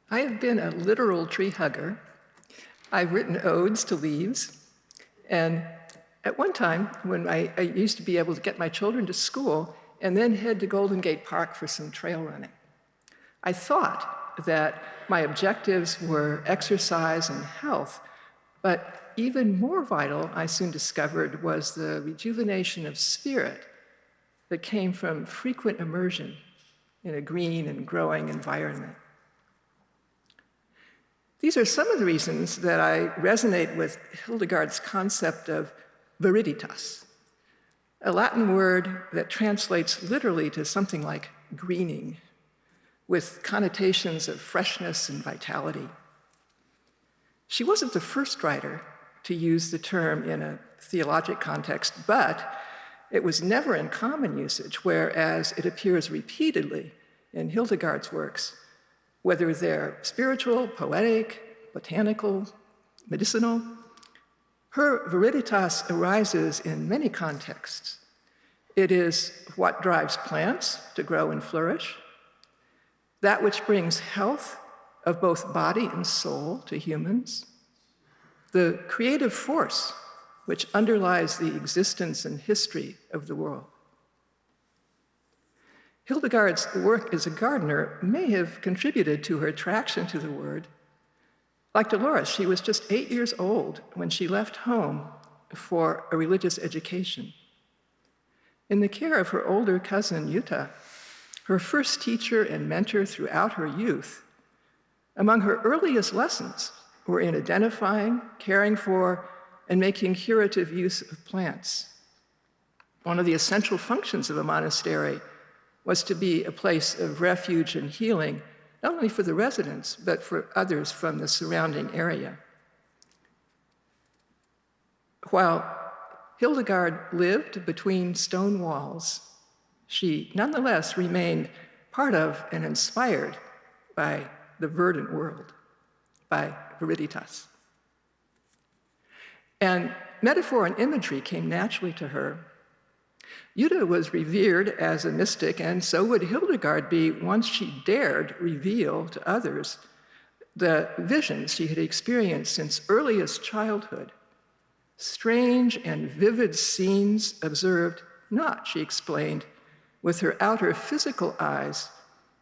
I have been a literal tree hugger. I've written odes to leaves, and at one time, when I used to be able to get my children to school and then head to Golden Gate Park for some trail running, I thought that my objectives were exercise and health, but even more vital, I soon discovered, was the rejuvenation of spirit that came from frequent immersion in a green and growing environment. These are some of the reasons that I resonate with Hildegard's concept of Viriditas, a Latin word that translates literally to something like greening, with connotations of freshness and vitality. She wasn't the first writer to use the term in a theologic context, but it was never in common usage, whereas it appears repeatedly in Hildegard's works, whether they're spiritual, poetic, botanical, medicinal. Her Viriditas arises in many contexts. It is what drives plants to grow and flourish, that which brings health of both body and soul to humans, the creative force which underlies the existence and history of the world. Hildegard's work as a gardener may have contributed to her attraction to the word. Like Dolores, she was just 8 years old when she left home for a religious education. In the care of her older cousin, Judith, her first teacher and mentor throughout her youth, among her earliest lessons were in identifying, caring for, and making curative use of plants. One of the essential functions of a monastery was to be a place of refuge and healing, not only for the residents, but for others from the surrounding area. While Hildegard lived between stone walls, she nonetheless remained part of and inspired by the verdant world, by Viriditas. And metaphor and imagery came naturally to her. Judith was revered as a mystic, and so would Hildegard be once she dared reveal to others the visions she had experienced since earliest childhood. Strange and vivid scenes observed not, she explained, with her outer physical eyes,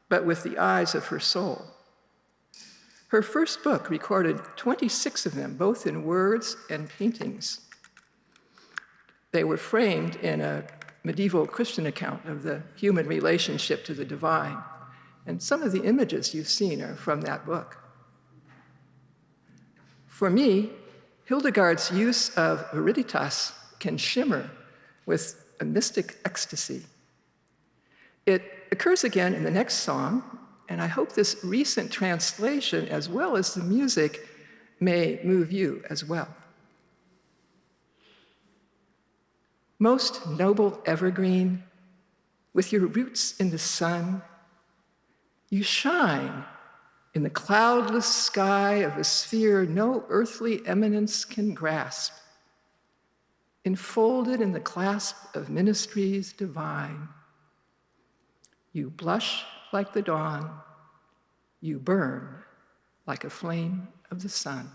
but with the eyes of her soul. Her first book recorded 26 of them, both in words and paintings. They were framed in a medieval Christian account of the human relationship to the divine. And some of the images you've seen are from that book. For me, Hildegard's use of Viriditas can shimmer with a mystic ecstasy. It occurs again in the next song, and I hope this recent translation, as well as the music, may move you as well. Most noble evergreen, with your roots in the sun, you shine in the cloudless sky of a sphere no earthly eminence can grasp, enfolded in the clasp of ministries divine. You blush like the dawn, you burn like a flame of the sun.